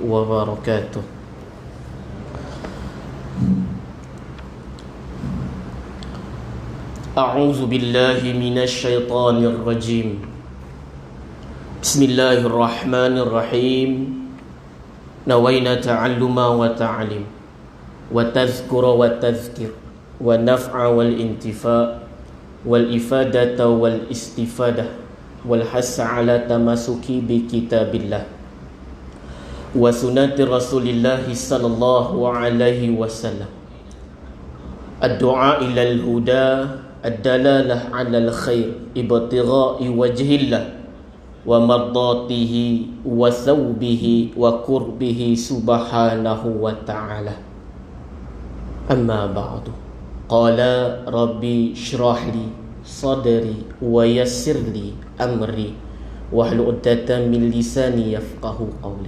wabarakatuh. A'udzu billahi minasy syaithanir rajim. Bismillahirrahmanirrahim. Nawaina ta'alluma wa ta'lim wa tadhkura wa tadhkir wa naf'a wal intifa' wal ifadata wal istifadah wal hassa ala tamasuki bi kitabillah wa sunnati Rasulillah sallallahu alaihi wasallam. Ad-du'a ila al-huda, ad-dalalah 'ala al-khair, ibtigha'i wajhillah wa mardatihi wa thawbihi wa qurbihi subhanahu wa ta'ala. Amma ba'du. Qala rabbi shrah li sadri wa yassir li amri wahlul 'uqdatam min lisani yafqahu qawli.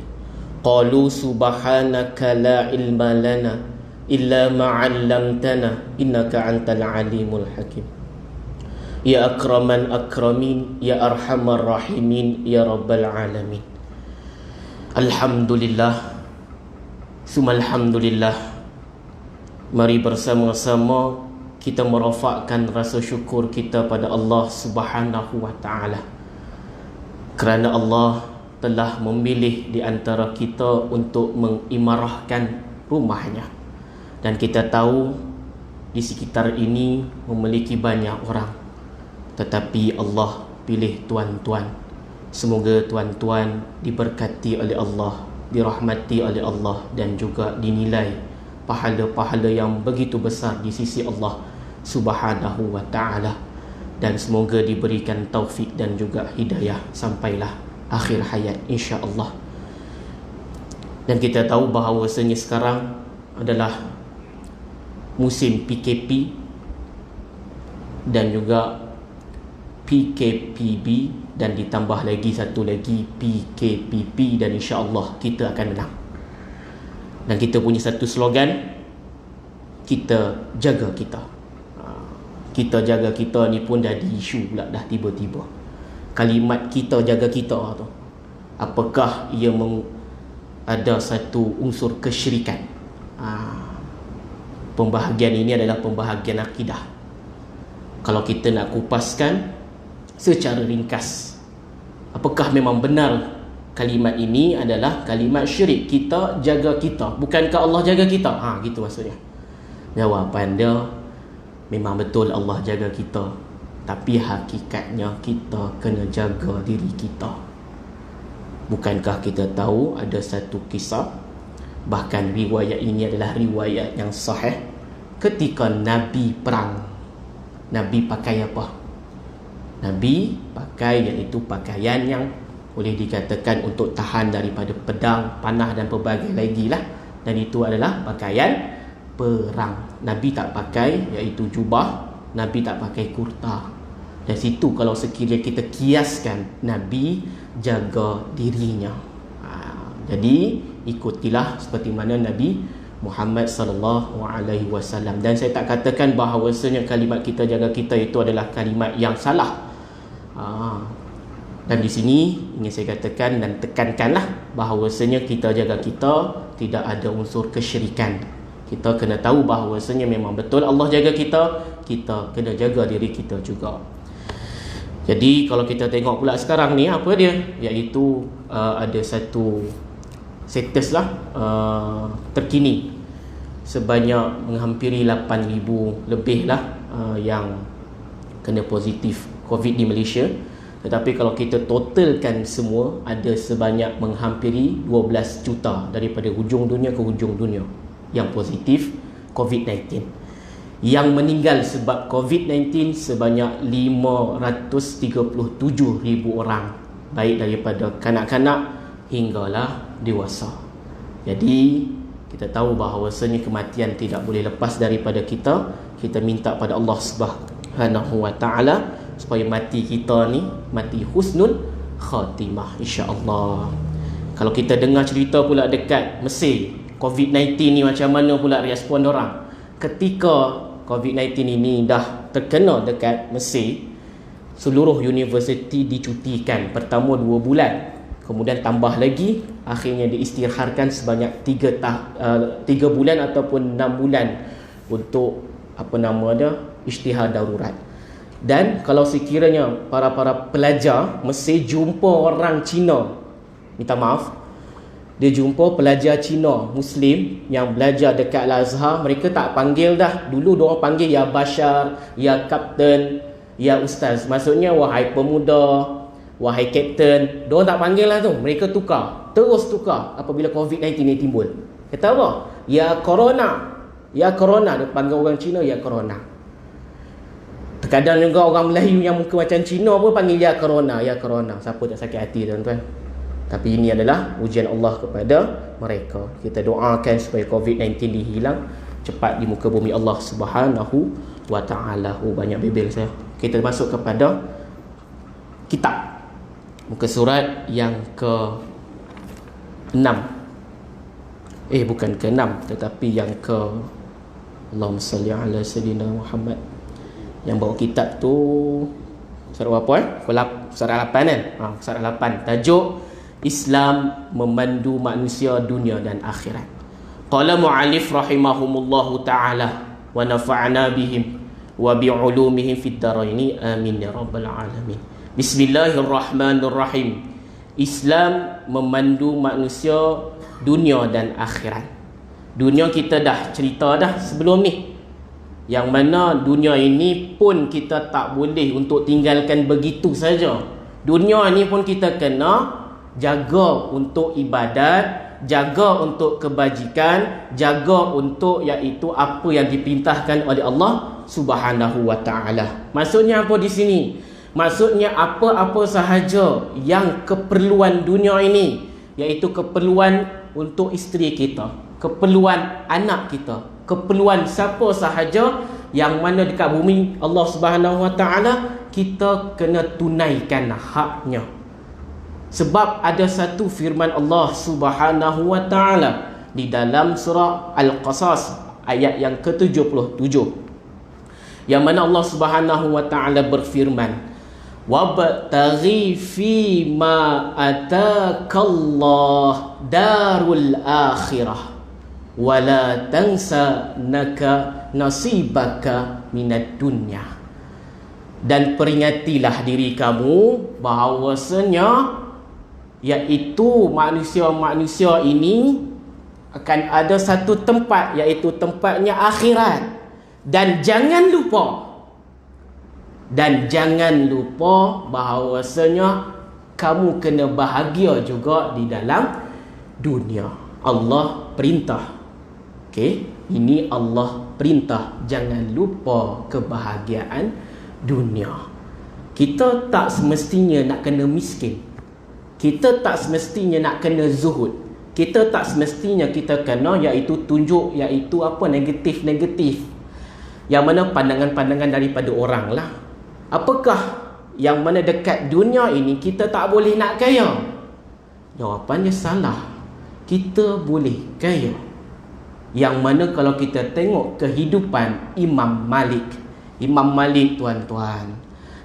Qalu subhanaka la ilma lana illa ma 'allamtana innaka antal alimul hakim. Ya akraman akramin, ya arhamar rahimin, ya rabbal alamin. Alhamdulillah, summa alhamdulillah. Mari bersama-sama kita merafakkan rasa syukur kita pada Allah Subhanahu wa ta'ala, kerana Allah telah memilih di antara kita untuk mengimarahkan rumahnya. Dan kita tahu di sekitar ini memiliki banyak orang, tetapi Allah pilih tuan-tuan. Semoga tuan-tuan diberkati oleh Allah, dirahmati oleh Allah, dan juga dinilai pahala-pahala yang begitu besar di sisi Allah Subhanahu wa ta'ala. Dan semoga diberikan taufik dan juga hidayah sampailah akhir hayat, insya-Allah. Dan kita tahu bahawasanya sekarang adalah musim PKP dan juga PKPB, dan ditambah lagi satu lagi PKPP, dan insya-Allah kita akan menang. Dan kita punya satu slogan, kita jaga kita. Kita jaga kita ni pun dah isu pula dah tiba-tiba. Kalimat kita jaga kita tu, apakah ia ada satu unsur kesyirikan? Pembahagian ini adalah pembahagian akidah. Kalau kita nak kupaskan secara ringkas, apakah memang benar kalimat ini adalah kalimat syirik? Kita jaga kita, bukankah Allah jaga kita? Gitu maksudnya. Jawapan dia, memang betul Allah jaga kita, tapi hakikatnya kita kena jaga diri kita. Bukankah kita tahu ada satu kisah, bahkan riwayat ini adalah riwayat yang sahih, ketika Nabi perang, Nabi pakai apa? Nabi pakai iaitu pakaian yang boleh dikatakan untuk tahan daripada pedang, panah dan pelbagai lagi lah. Dan itu adalah pakaian perang. Nabi tak pakai iaitu jubah, Nabi tak pakai kurta. Dan situ kalau sekiranya kita kiaskan, Nabi jaga dirinya. Jadi ikutilah seperti mana Nabi Muhammad sallallahu alaihi wasallam. Dan saya tak katakan bahawasanya kalimat kita jaga kita itu adalah kalimat yang salah. Dan di sini ingin saya katakan dan tekankanlah bahawasanya kita jaga kita tidak ada unsur kesyirikan. Kita kena tahu bahawasanya memang betul Allah jaga kita, kita kena jaga diri kita juga. Jadi kalau kita tengok pula sekarang ni, apa dia? Iaitu ada satu status lah terkini, sebanyak menghampiri 8,000 lebih lah yang kena positif COVID di Malaysia. Tetapi kalau kita totalkan semua, ada sebanyak menghampiri 12 juta daripada hujung dunia ke hujung dunia yang positif COVID-19. Yang meninggal sebab COVID-19 sebanyak 537,000 orang, baik daripada kanak-kanak hinggalah dewasa. Jadi kita tahu bahawasanya kematian tidak boleh lepas daripada kita. Kita minta pada Allah Subhanahu wa ta'ala supaya mati kita ni mati husnul khatimah, insya-Allah. Kalau kita dengar cerita pula dekat Mesir, COVID-19 ni macam mana pula respon orang ketika COVID-19 ini dah terkena dekat Mesir. Seluruh universiti dicutikan pertama 2 bulan, kemudian tambah lagi, akhirnya diisytiharkan sebanyak 3 bulan ataupun 6 bulan untuk isytihar darurat. Dan kalau sekiranya para pelajar Mesir jumpa orang Cina, minta maaf, dia jumpa pelajar Cina Muslim yang belajar dekat Al-Azhar, mereka tak panggil dah. Dulu diorang panggil ya Bashar, ya Kapten, ya Ustaz. Maksudnya wahai pemuda, wahai Kapten. Diorang tak panggil lah tu. Mereka terus tukar apabila COVID-19 ni timbul. Kata apa? Ya Corona. Ya Corona. Dia panggil orang Cina ya Corona. Terkadang juga orang Melayu yang muka macam Cina pun panggil ya Corona, ya Corona. Siapa tak sakit hati tuan-tuan? Tapi ini adalah ujian Allah kepada mereka. Kita doakan supaya COVID-19 dihilang cepat di muka bumi Allah Subhanahu wa ta'ala. Banyak bebel saya. Kita masuk kepada kitab. Muka surat yang ke-6. Bukan ke-6, tetapi yang ke Allahumma salli ala sayyidina Muhammad. Yang bawa kitab tu surat apa surat 8 kan? Surat 8. Tajuk Islam memandu manusia dunia dan akhirat. Qala mu'allif rahimahumullahu ta'ala wa nafa'na bihim wa bi'ulumihim fid daraini amin ya rabbal alamin. Bismillahirrahmanirrahim. Islam memandu manusia dunia dan akhirat. Dunia kita dah cerita dah sebelum ni, yang mana dunia ini pun kita tak boleh untuk tinggalkan begitu saja. Dunia ini pun kita kena jaga untuk ibadat, jaga untuk kebajikan, jaga untuk iaitu apa yang diperintahkan oleh Allah Subhanahu wa ta'ala. Maksudnya apa di sini? Maksudnya apa-apa sahaja yang keperluan dunia ini, iaitu keperluan untuk isteri kita, keperluan anak kita, keperluan siapa sahaja yang mana dekat bumi Allah Subhanahu wa ta'ala, kita kena tunaikan haknya. Sebab ada satu firman Allah Subhanahu wa ta'ala di dalam surah Al-Qasas ayat yang ke-77, yang mana Allah Subhanahu wa ta'ala berfirman, wabtaghi fi ma atakallah darul akhirah wala tansa naka nasibaka minad dunya. Dan peringatilah diri kamu bahawasanya iaitu manusia-manusia ini akan ada satu tempat, iaitu tempatnya akhirat. Dan jangan lupa bahawasanya kamu kena bahagia juga di dalam dunia. Allah perintah. Ini Allah perintah, jangan lupa kebahagiaan dunia. Kita tak semestinya nak kena miskin. Kita tak semestinya nak kena zuhud. Kita tak semestinya kita kena iaitu tunjuk iaitu negatif-negatif, yang mana pandangan-pandangan daripada orang lah. Apakah yang mana dekat dunia ini kita tak boleh nak kaya? Jawapannya salah. Kita boleh kaya. Yang mana kalau kita tengok kehidupan Imam Malik tuan-tuan,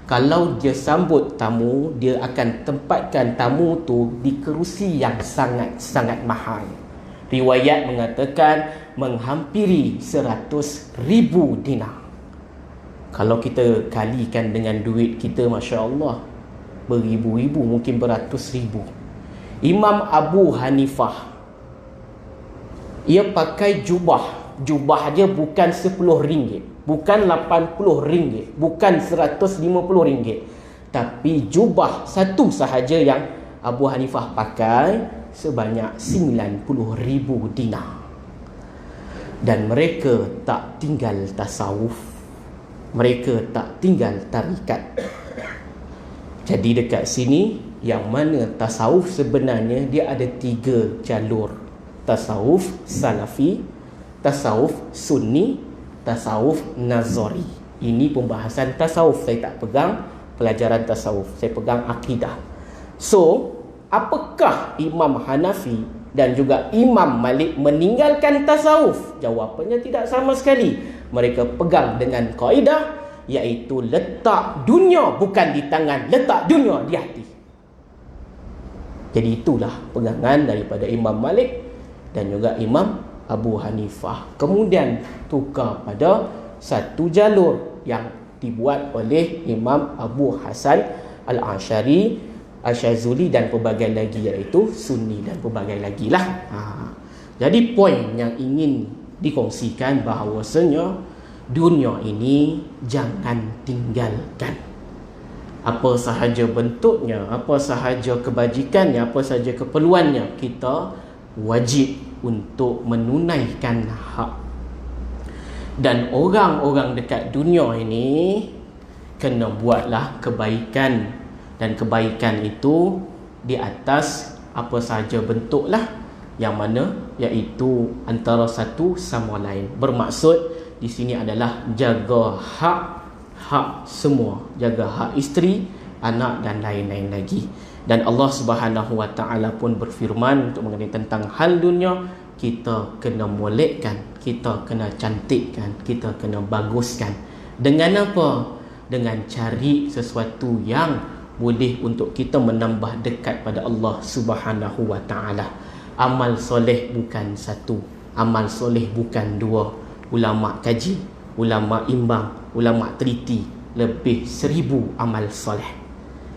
kalau dia sambut tamu, dia akan tempatkan tamu tu di kerusi yang sangat-sangat mahal. Riwayat mengatakan menghampiri 100,000 dinar. Kalau kita kalikan dengan duit kita, Masya Allah, beribu-ribu, mungkin beratus ribu. Imam Abu Hanifah, ia pakai jubah. Jubah dia bukan RM10, bukan RM80, bukan RM150, tapi jubah satu sahaja yang Abu Hanifah pakai sebanyak 90,000 dinar. Dan mereka tak tinggal tasawuf, mereka tak tinggal tarikat. Jadi dekat sini, yang mana tasawuf sebenarnya dia ada 3 jalur. Tasawuf Salafi, tasawuf Sunni, tasawuf Nazari. Ini pembahasan tasawuf. Saya tak pegang pelajaran tasawuf, saya pegang akidah. So, apakah Imam Hanafi dan juga Imam Malik meninggalkan tasawuf? Jawapannya tidak sama sekali. Mereka pegang dengan kaedah, iaitu letak dunia bukan di tangan, letak dunia di hati. Jadi itulah pegangan daripada Imam Malik dan juga Imam Abu Hanifah. Kemudian tukar pada satu jalur yang dibuat oleh Imam Abu Hasan Al-Asy'ari, Asy-Syazuli dan pelbagai lagi, iaitu Sunni dan pelbagai lagi lah. Jadi poin yang ingin dikongsikan bahawasanya dunia ini jangan tinggalkan. Apa sahaja bentuknya, apa sahaja kebajikannya, apa sahaja keperluannya, kita wajib untuk menunaikan hak. Dan orang-orang dekat dunia ini kena buatlah kebaikan, dan kebaikan itu di atas apa sahaja bentuklah, yang mana iaitu antara satu sama lain. Bermaksud di sini adalah jaga hak semua, jaga hak isteri, anak dan lain-lain lagi. Dan Allah Subhanahu Wa Taala pun berfirman untuk mengenai tentang hal dunia, kita kena molekkan, kita kena cantikkan, kita kena baguskan. Dengan apa? Dengan cari sesuatu yang boleh untuk kita menambah dekat pada Allah Subhanahu Wa Taala. Amal soleh bukan satu, amal soleh bukan dua. Ulama kaji, ulama imbang, ulama teliti lebih 1000 amal soleh.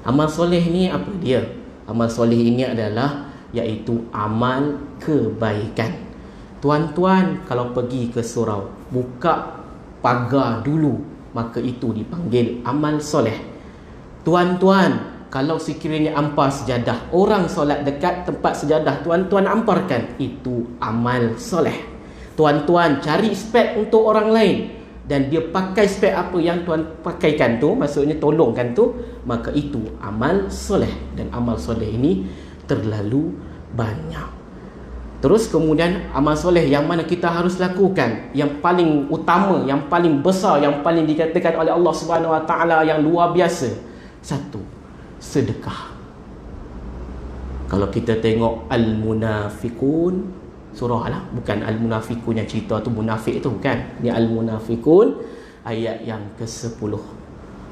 Amal soleh ni apa dia? Amal soleh ini adalah iaitu amal kebaikan. Tuan-tuan kalau pergi ke surau, buka pagar dulu, maka itu dipanggil amal soleh. Tuan-tuan kalau sekiranya ampar sejadah, orang solat dekat tempat sejadah, tuan-tuan amparkan, itu amal soleh. Tuan-tuan cari spek untuk orang lain dan dia pakai spek apa yang tuan pakaikan tu, maksudnya tolongkan tu, maka itu amal soleh. Dan amal soleh ini terlalu banyak. Terus kemudian amal soleh yang mana kita harus lakukan, yang paling utama, yang paling besar, yang paling dikatakan oleh Allah Subhanahu Wa Taala yang luar biasa, satu, sedekah. Kalau kita tengok Al-Munafiqun, surah lah, bukan Al-Munafiqun yang cerita tu munafik tu, bukan. Ni Al-Munafiqun ayat yang ke-10.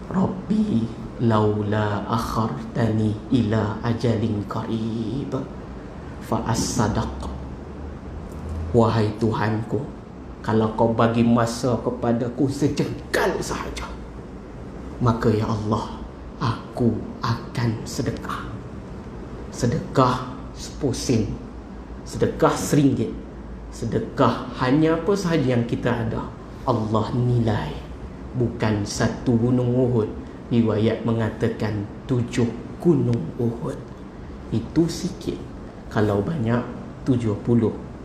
Rabbi laula akhartani ila ajalin qarib fa as-sadaq. Wahai Tuhanku, kalau kau bagi masa kepadaku sejengkal sahaja, maka ya Allah, aku akan sedekah. Sedekah 10 sen, sedekah RM1, sedekah hanya apa sahaja yang kita ada, Allah nilai. Bukan satu gunung Uhud, riwayat mengatakan 7 gunung Uhud. Itu sikit. Kalau banyak 70,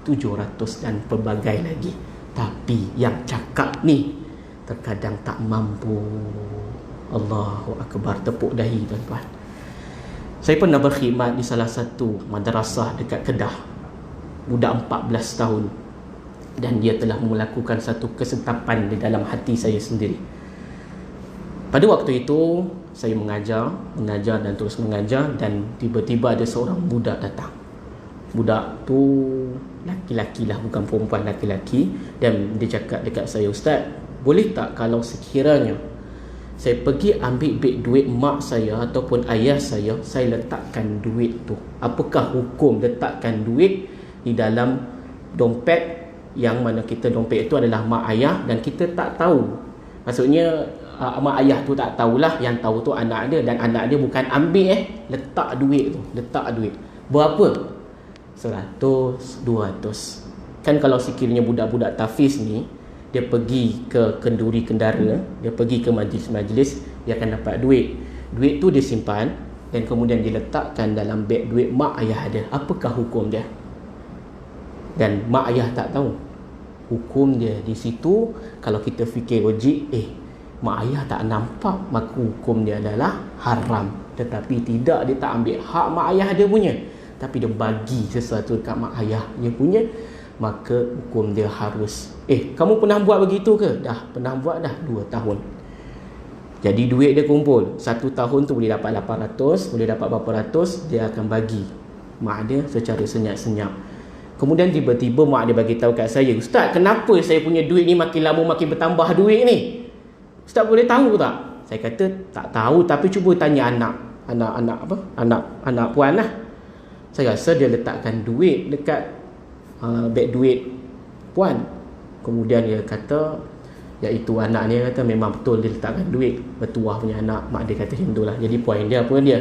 700 dan pelbagai lagi. Tapi yang cakap ni terkadang tak mampu. Allahu Akbar, tepuk dahi tuan-tuan. Saya pernah berkhidmat di salah satu madrasah dekat Kedah, budak 14 tahun, dan dia telah melakukan satu kesetapan di dalam hati saya sendiri. Pada waktu itu saya mengajar dan terus mengajar, dan tiba-tiba ada seorang budak datang. Budak tu laki-laki lah, bukan perempuan, laki-laki. Dan dia cakap dekat saya, Ustaz, boleh tak kalau sekiranya saya pergi ambil duit mak saya ataupun ayah saya letakkan duit tu, apakah hukum letakkan duit di dalam dompet yang mana kita dompet itu adalah mak ayah dan kita tak tahu. Maksudnya mak ayah tu tak tahulah, yang tahu tu anak dia, dan anak dia bukan ambil letak duit tu, letak duit. Berapa? 100, 200. Kan kalau sekiranya budak-budak tafiz ni, dia pergi ke kenduri kendara, dia pergi ke majlis-majlis, dia akan dapat duit. Duit tu dia simpan dan kemudian diletakkan dalam beg duit mak ayah dia. Apakah hukum dia? Dan mak ayah tak tahu hukum dia. Di situ kalau kita fikir logik, mak ayah tak nampak, maka hukum dia adalah haram. Tetapi tidak, dia tak ambil hak mak ayah dia punya, tapi dia bagi sesuatu dekat mak ayah dia punya, maka hukum dia harus. Kamu pernah buat begitu ke? Dah pernah buat dah 2 tahun. Jadi duit dia kumpul, 1 tahun tu boleh dapat 800, boleh dapat berapa ratus, dia akan bagi mak dia secara senyap-senyap. Kemudian tiba-tiba mak dia bagi tahu kat saya, Ustaz, kenapa saya punya duit ni makin lama makin bertambah duit ni? Ustaz boleh tahu tak? Saya kata tak tahu, tapi cuba tanya anak puan lah. Saya rasa dia letakkan duit dekat beg duit puan. Kemudian dia kata, iaitu anak dia kata memang betul dia letakkan duit, bertuah punya anak. Mak dia kata macam itulah. Jadi poin dia apa dia?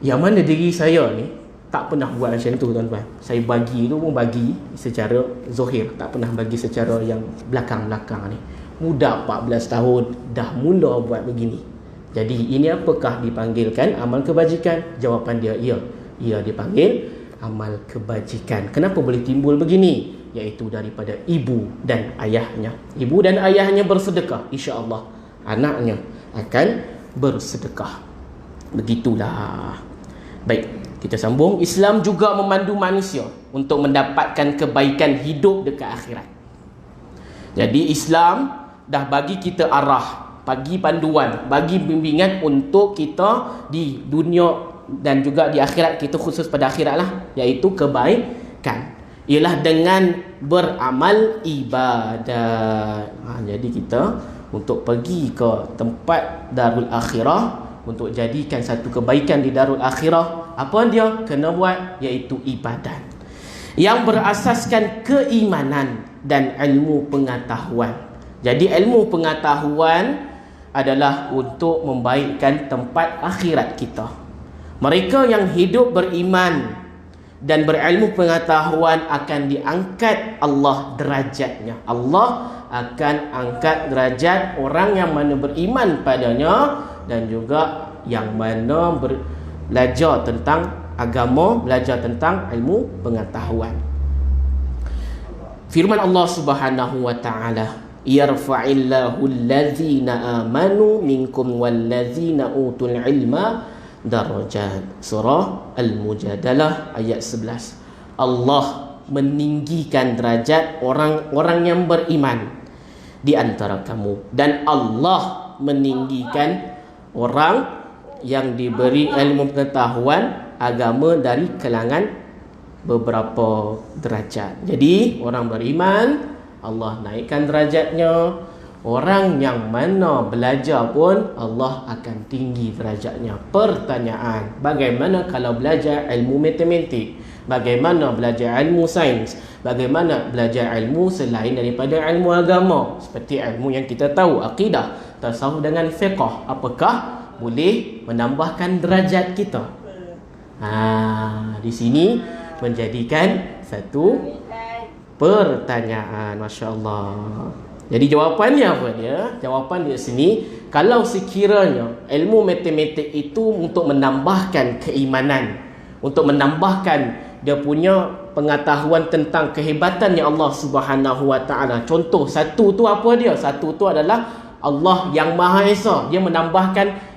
Yang mana diri saya ni tak pernah buat macam tu tuan-tuan. Saya bagi tu pun bagi secara zohir, tak pernah bagi secara yang belakang-belakang ni. Muda 14 tahun dah mula buat begini. Jadi ini apakah dipanggilkan amal kebajikan? Jawapan dia ya. Ia dipanggil amal kebajikan. Kenapa boleh timbul begini? Iaitu daripada ibu dan ayahnya. Ibu dan ayahnya bersedekah, insya-Allah anaknya akan bersedekah. Begitulah. Baik, kita sambung. Islam juga memandu manusia untuk mendapatkan kebaikan hidup dekat akhirat. Jadi Islam dah bagi kita arah, bagi panduan, bagi bimbingan untuk kita di dunia dan juga di akhirat kita, khusus pada akhirat lah, iaitu kebaikan. Ialah dengan beramal ibadat. Jadi kita untuk pergi ke tempat darul akhirah, untuk jadikan satu kebaikan di darul akhirah, apa dia kena buat? Iaitu ibadat yang berasaskan keimanan dan ilmu pengetahuan. Jadi ilmu pengetahuan adalah untuk membaikkan tempat akhirat kita. Mereka yang hidup beriman dan berilmu pengetahuan akan diangkat Allah derajatnya. Allah akan angkat derajat orang yang mana beriman padanya dan juga yang mana belajar tentang agama, belajar tentang ilmu pengetahuan. Firman Allah Subhanahu wa taala, yarfa'illahu allazina amanu minkum wallazina utul ilma darajat. Surah Al-Mujadalah ayat 11. Allah meninggikan derajat orang-orang yang beriman di antara kamu, dan Allah meninggikan orang yang diberi ilmu pengetahuan agama dari kalangan beberapa derajat. Jadi orang beriman Allah naikkan derajatnya. Orang yang mana belajar pun Allah akan tinggi derajatnya. Pertanyaan, bagaimana kalau belajar ilmu matematik? Bagaimana belajar ilmu sains? Bagaimana belajar ilmu selain daripada ilmu agama? Seperti ilmu yang kita tahu, akidah, tasawuf dengan fiqh. Apakah boleh menambahkan derajat kita? Di sini menjadikan satu pertanyaan. Masya Allah. Jadi jawapannya apa dia? Jawapan dia sini, kalau sekiranya ilmu matematik itu untuk menambahkan keimanan, untuk menambahkan dia punya pengetahuan tentang kehebatannya Allah Subhanahu wa taala. Contoh satu tu apa dia? Satu tu adalah Allah yang Maha Esa. Dia menambahkan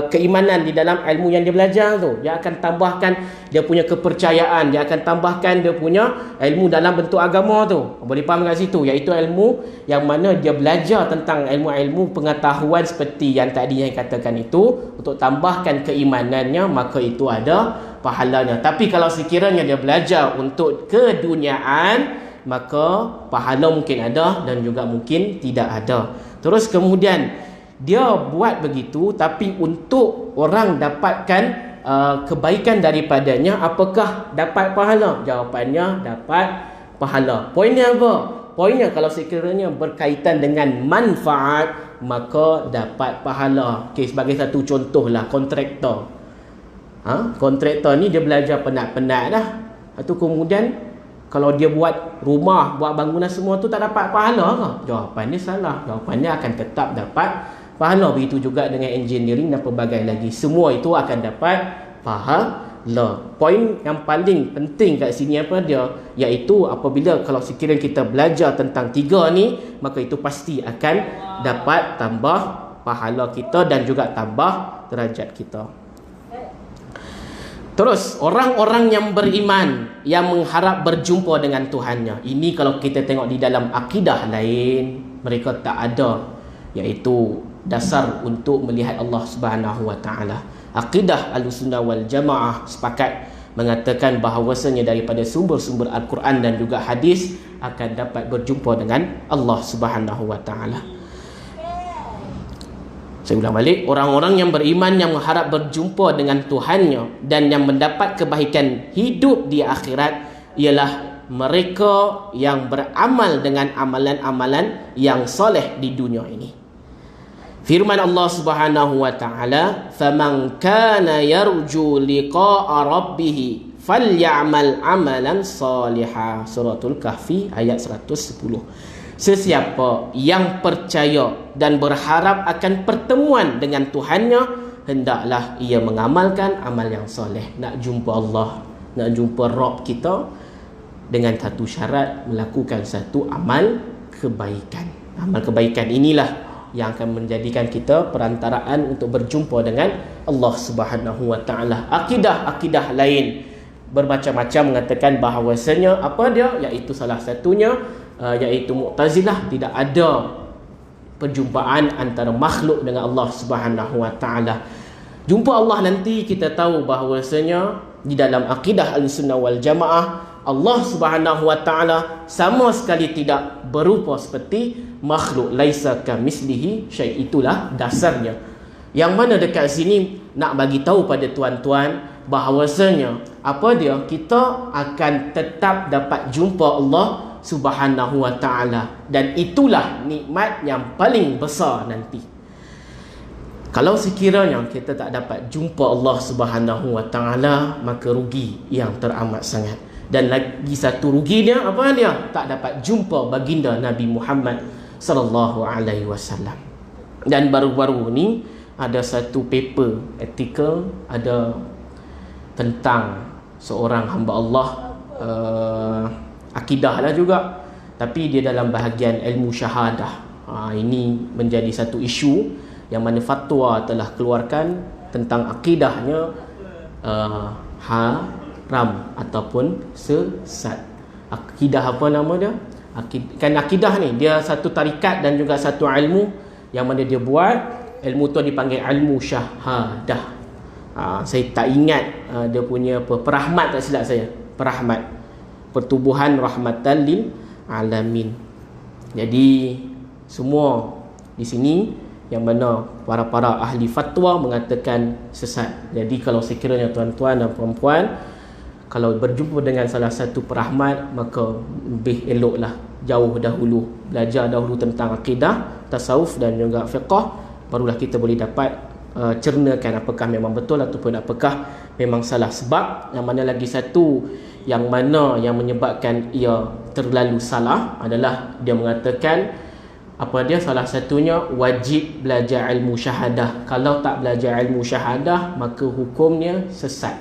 keimanan di dalam ilmu yang dia belajar tu. Dia akan tambahkan dia punya kepercayaan, dia akan tambahkan dia punya ilmu dalam bentuk agama tu. Boleh faham kat situ, iaitu ilmu yang mana dia belajar tentang ilmu-ilmu pengetahuan seperti yang tadi yang katakan itu, untuk tambahkan keimanannya, maka itu ada pahalanya. Tapi kalau sekiranya dia belajar untuk keduniaan, maka pahala mungkin ada dan juga mungkin tidak ada. Terus kemudian dia buat begitu, tapi untuk orang dapatkan kebaikan daripadanya, apakah dapat pahala? Jawapannya dapat pahala. Poinnya apa? Poinnya kalau sekiranya berkaitan dengan manfaat, maka dapat pahala. Okay, sebagai satu contohlah, kontraktor. Kontraktor ni dia belajar penat-penat dah. Atau kemudian kalau dia buat rumah, buat bangunan semua tu tak dapat pahala ke? Jawapannya salah. Jawapannya akan tetap dapat pahala. Begitu juga dengan engineering dan pelbagai lagi. Semua itu akan dapat pahala. Poin yang paling penting kat sini apa dia? Iaitu apabila kalau sekiranya kita belajar tentang tiga ni, maka itu pasti akan dapat tambah pahala kita dan juga tambah derajat kita. Terus, orang-orang yang beriman, yang mengharap berjumpa dengan Tuhannya. Ini kalau kita tengok di dalam akidah lain, mereka tak ada, iaitu dasar untuk melihat Allah Subhanahu wa taala. Akidah Ahlussunnah wal Jamaah sepakat mengatakan bahawasanya daripada sumber-sumber Al-Quran dan juga hadis akan dapat berjumpa dengan Allah Subhanahu wa taala. Saya ulang balik, orang-orang yang beriman yang mengharap berjumpa dengan Tuhannya dan yang mendapat kebaikan hidup di akhirat ialah mereka yang beramal dengan amalan-amalan yang soleh di dunia ini. Firman Allah Subhanahu wa taala, "Faman kana yarju liqa'a rabbih falyamal amalan salihah." Suratul Kahfi ayat 110. Sesiapa yang percaya dan berharap akan pertemuan dengan Tuhannya, hendaklah ia mengamalkan amal yang soleh. Nak jumpa Allah, nak jumpa Rabb kita, dengan satu syarat, melakukan satu amal kebaikan. Amal kebaikan inilah yang akan menjadikan kita perantaraan untuk berjumpa dengan Allah Subhanahu wa taala. Akidah-akidah lain bermacam-macam mengatakan bahawasanya apa dia, iaitu salah satunya iaitu Mu'tazilah, tidak ada perjumpaan antara makhluk dengan Allah Subhanahu wa taala. Jumpa Allah nanti kita tahu bahawasanya di dalam akidah Ahlussunnah wal Jamaah, Allah Subhanahu wa taala sama sekali tidak berupa seperti makhluk. Laisa kamislihi syai', itulah dasarnya. Yang mana dekat sini nak bagi tahu pada tuan-tuan bahawasanya apa dia, kita akan tetap dapat jumpa Allah Subhanahu wa taala, dan itulah nikmat yang paling besar nanti. Kalau sekiranya kita tak dapat jumpa Allah Subhanahu wa taala, maka rugi yang teramat sangat. Dan lagi satu ruginya apa dia? Tak dapat jumpa baginda Nabi Muhammad sallallahu alaihi wasallam. Dan baru-baru ni ada satu paper artikel ada tentang seorang hamba Allah, akidah lah juga, tapi dia dalam bahagian ilmu syahadah. Ini menjadi satu isu yang mana fatwa telah keluarkan tentang akidahnya haram ataupun sesat. Akidah apa nama dia? Akidah ni dia satu tarikat dan juga satu ilmu yang mana dia buat. Ilmu tu dipanggil ilmu syahadah. Saya tak ingat dia punya perahmat, tak silap saya, perahmat, Pertubuhan Rahmatan lil Alamin. Jadi semua di sini yang mana para ahli fatwa mengatakan sesat. Jadi kalau sekiranya tuan-tuan dan puan-puan kalau berjumpa dengan salah satu perahmat, maka lebih eloklah jauh dahulu, belajar dahulu tentang akidah, tasawuf dan juga fiqh, barulah kita boleh dapat cernakan apakah memang betul ataupun apakah memang salah. Sebab yang mana lagi satu yang mana yang menyebabkan ia terlalu salah adalah dia mengatakan apa dia, salah satunya wajib belajar ilmu syahadah. Kalau tak belajar ilmu syahadah maka hukumnya sesat.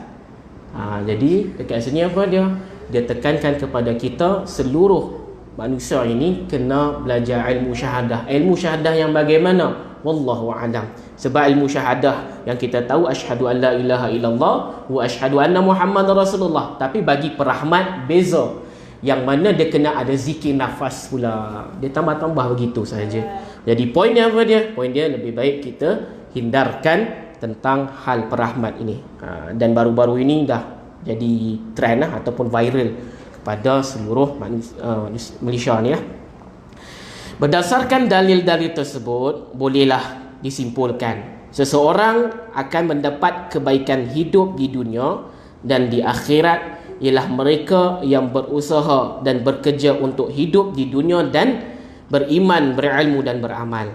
Jadi dekat sini apa dia tekankan kepada kita seluruh manusia ini kena belajar ilmu syahadah. Ilmu syahadah yang bagaimana? Wallahu a'lam. Sebab ilmu syahadah yang kita tahu asyhadu an la ilaha illallah wa asyhadu anna muhammadar rasulullah, tapi bagi perahmat beza, yang mana dia kena ada zikir nafas pula, dia tambah-tambah begitu saja. Jadi poinnya apa dia? Poin dia lebih baik kita hindarkan tentang hal perahmat ini. Dan baru-baru ini dah jadi trend ataupun viral kepada seluruh Malaysia ni . Berdasarkan dalil-dalil tersebut, bolehlah disimpulkan seseorang akan mendapat kebaikan hidup di dunia dan di akhirat ialah mereka yang berusaha dan bekerja untuk hidup di dunia dan beriman, berilmu dan beramal.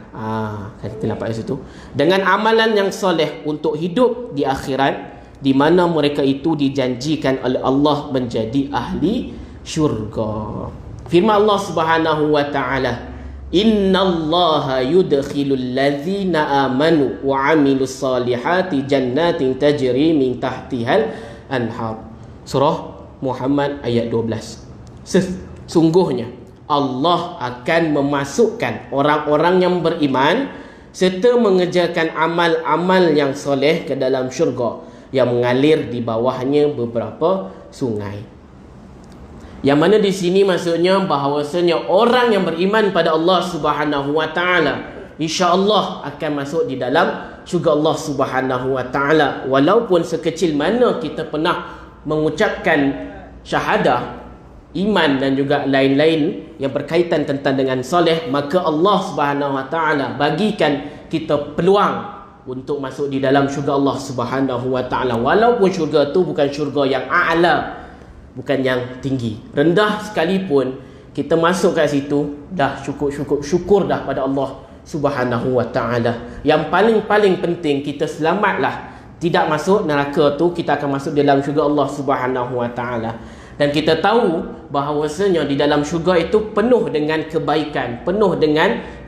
Kita nampak di situ. Dengan amalan yang soleh untuk hidup di akhirat, di mana mereka itu dijanjikan oleh Allah menjadi ahli syurga. Firman Allah Subhanahu wa taala, innallaha yudkhilul ladzina amanu wa 'amilus solihati jannatin tajri min tahtihal anhar. Surah Muhammad ayat 12. Sesungguhnya Allah akan memasukkan orang-orang yang beriman serta mengerjakan amal-amal yang soleh ke dalam syurga yang mengalir di bawahnya beberapa sungai. Yang mana di sini maksudnya bahawasanya orang yang beriman pada Allah Subhanahu wa taala insya-Allah akan masuk di dalam syurga Allah Subhanahu wa taala, walaupun sekecil mana kita pernah mengucapkan syahadah, iman dan juga lain-lain yang berkaitan tentang dengan soleh, maka Allah Subhanahu wa taala bagikan kita peluang untuk masuk di dalam syurga Allah Subhanahu wa taala, walaupun syurga tu bukan syurga yang a'la, bukan yang tinggi, rendah sekalipun kita masuk kat situ dah syukur dah pada Allah Subhanahu wa taala. Yang paling penting kita selamatlah, tidak masuk neraka tu, kita akan masuk dalam syurga Allah Subhanahu wa taala. Dan kita tahu bahawasanya di dalam syurga itu penuh dengan kebaikan, penuh dengan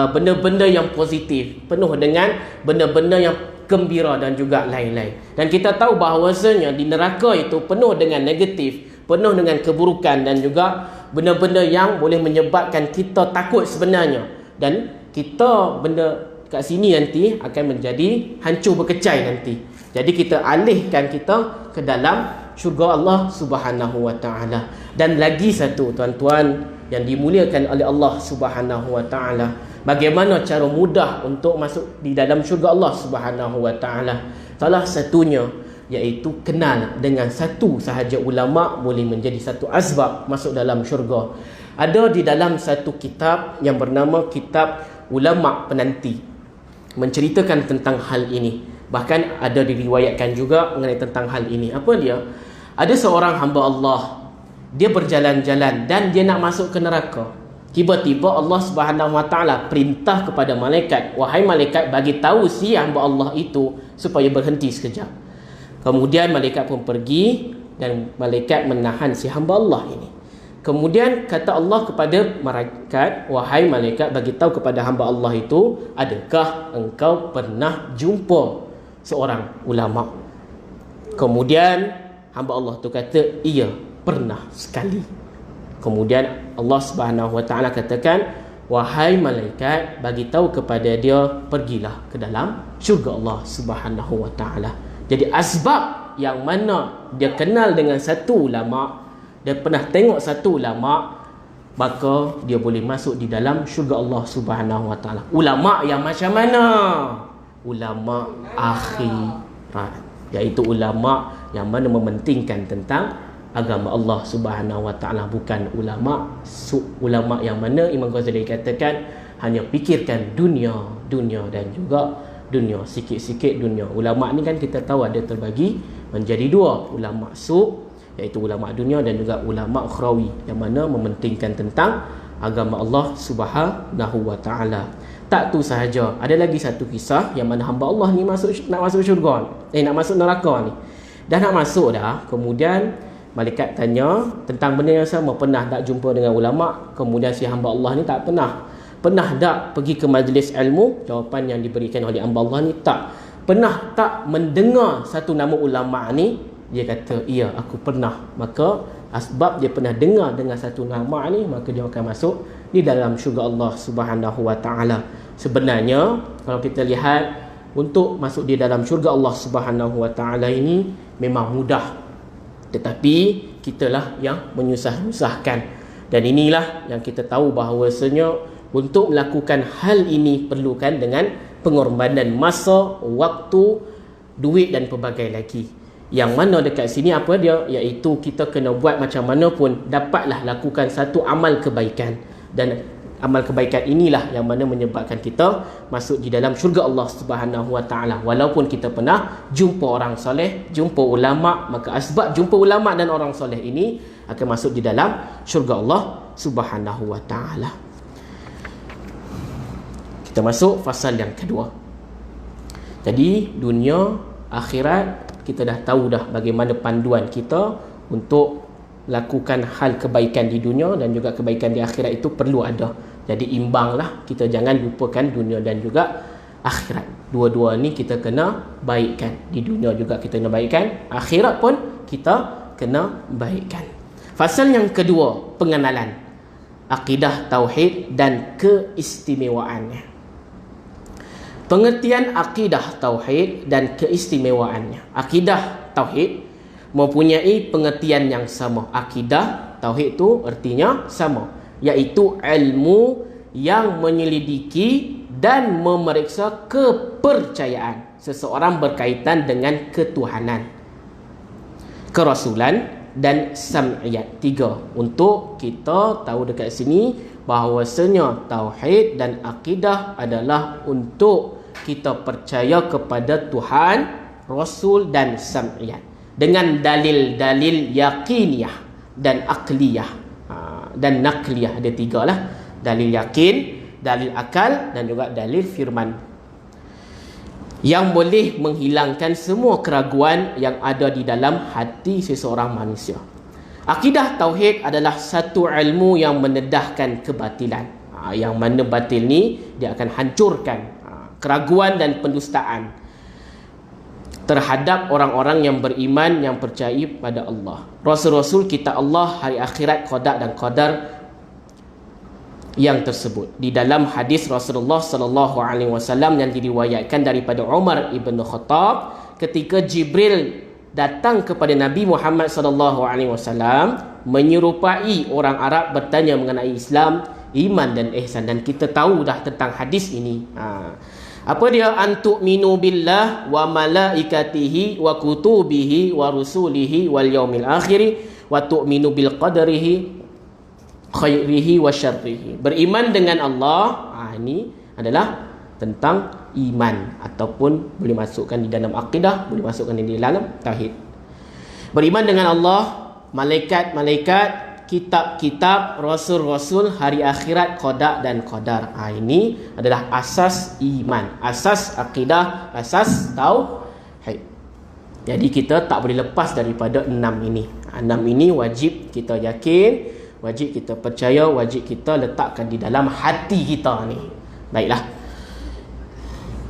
benda-benda yang positif, penuh dengan benda-benda yang gembira dan juga lain-lain. Dan kita tahu bahawasanya di neraka itu penuh dengan negatif, penuh dengan keburukan dan juga benda-benda yang boleh menyebabkan kita takut sebenarnya. Dan kita benda kat sini nanti akan menjadi hancur berkecai nanti. Jadi kita alihkan kita ke dalam syurga Allah Subhanahu wa taala. Dan lagi satu tuan-tuan yang dimuliakan oleh Allah Subhanahu wa taala, bagaimana cara mudah untuk masuk di dalam syurga Allah Subhanahu wa taala? Salah satunya iaitu kenal dengan satu sahaja ulama boleh menjadi satu asbab masuk dalam syurga. Ada di dalam satu kitab yang bernama Kitab Ulama Penanti, menceritakan tentang hal ini. Bahkan ada diriwayatkan juga mengenai tentang hal ini. Apa dia? Ada seorang hamba Allah, dia berjalan-jalan dan dia nak masuk ke neraka. Tiba-tiba Allah Subhanahu wa taala perintah kepada malaikat, wahai malaikat, bagi tahu si hamba Allah itu supaya berhenti sekejap. Kemudian malaikat pun pergi dan malaikat menahan si hamba Allah ini. Kemudian kata Allah kepada malaikat, wahai malaikat, bagi tahu kepada hamba Allah itu, adakah engkau pernah jumpa seorang ulama? Kemudian hamba Allah tu kata, iya, pernah sekali. Kemudian Allah Subhanahu wa taala katakan, wahai malaikat, bagi tahu kepada dia, pergilah ke dalam syurga Allah Subhanahu wa taala. Jadi asbab yang mana dia kenal dengan satu ulama, dia pernah tengok satu ulama, maka dia boleh masuk di dalam syurga Allah Subhanahu wa taala. Ulama yang macam mana? Ulama akhirat, iaitu ulama yang mana mementingkan tentang agama Allah Subhanahu wa taala, bukan ulama yang mana Imam Ghazali katakan hanya fikirkan dunia dan juga dunia, sikit-sikit dunia. Ulama ni kan kita tahu ada terbagi menjadi dua, ulama iaitu ulama dunia dan juga ulama ukhrawi yang mana mementingkan tentang agama Allah Subhanahu wa taala. Tak tu sahaja, ada lagi satu kisah yang mana hamba Allah ni nak masuk syurga, nak masuk neraka ni. Dah nak masuk dah, kemudian malaikat tanya tentang benda yang sama, pernah tak jumpa dengan ulama? Kemudian si hamba Allah ni tak pernah. Pernah tak pergi ke majlis ilmu? Jawapan yang diberikan oleh hamba Allah ni, tak. Pernah tak mendengar satu nama ulama ni? Dia kata, iya, aku pernah. Maka asbab dia pernah dengar dengan satu nama ni, maka dia akan masuk di dalam syurga Allah Subhanahu wa taala. Sebenarnya kalau kita lihat, untuk masuk di dalam syurga Allah Subhanahu wa taala ini memang mudah, tetapi kitalah yang menyusah-nyusahkan. Dan inilah yang kita tahu bahawasanya untuk melakukan hal ini perlukan dengan pengorbanan masa, waktu, duit dan pelbagai lagi. Yang mana dekat sini apa dia? Iaitu kita kena buat macam mana pun dapatlah lakukan satu amal kebaikan. Dan amal kebaikan inilah yang mana menyebabkan kita masuk di dalam syurga Allah Subhanahu wa taala. Walaupun kita pernah jumpa orang soleh, jumpa ulama, maka asbab jumpa ulama dan orang soleh ini akan masuk di dalam syurga Allah Subhanahu wa taala. Kita masuk fasal yang kedua. Jadi dunia, akhirat, kita dah tahu dah bagaimana panduan kita untuk lakukan hal kebaikan di dunia dan juga kebaikan di akhirat itu perlu ada. Jadi imbanglah, kita jangan lupakan dunia dan juga akhirat. Dua-dua ni kita kena baikkan. Di dunia juga kita kena baikkan, akhirat pun kita kena baikkan. Fasal yang kedua, pengenalan akidah tauhid dan keistimewaannya. Pengertian akidah tauhid dan keistimewaannya. Akidah tauhid mempunyai pengertian yang sama. Akidah tauhid itu artinya sama, iaitu ilmu yang menyelidiki dan memeriksa kepercayaan seseorang berkaitan dengan ketuhanan, kerasulan dan sam'iyat. Tiga. Untuk kita tahu dekat sini bahawasanya tauhid dan akidah adalah untuk kita percaya kepada Tuhan, Rasul dan Sam'iyat dengan dalil-dalil yaqiniyah dan akliyah dan nakliyah. Ada 3 lah. Dalil yakin, dalil akal dan juga dalil firman, yang boleh menghilangkan semua keraguan yang ada di dalam hati seseorang manusia. Akidah tauhid adalah satu ilmu yang mendedahkan kebatilan. Yang mana batil ni dia akan hancurkan keraguan dan pendustaan terhadap orang-orang yang beriman, yang percaya pada Allah, Rasul-Rasul, kitab Allah, hari akhirat, qada dan qadar yang tersebut. Di dalam hadis Rasulullah sallallahu alaihi wasallam yang diriwayatkan daripada Umar ibn Khattab, ketika Jibril datang kepada Nabi Muhammad sallallahu alaihi wasallam menyerupai orang Arab bertanya mengenai Islam, iman dan ihsan. Dan kita tahu dah tentang hadis ini. Apa dia? Antu'minu billah wa malaikatihi wa kutubihi wa rusulihi wal yaumil akhir wa tu'minu bil qadarihi khairihi wa syarrihi. Beriman dengan Allah, ini adalah tentang iman, ataupun boleh masukkan di dalam akidah, boleh masukkan di dalam tauhid. Beriman dengan Allah, malaikat-malaikat, kitab-kitab, rasul-rasul, hari akhirat, qada dan qadar. Ini adalah asas iman, asas akidah, asas tauhid. Jadi kita tak boleh lepas daripada 6 ini. 6 ini wajib kita yakin, wajib kita percaya, wajib kita letakkan di dalam hati kita ni. Baiklah.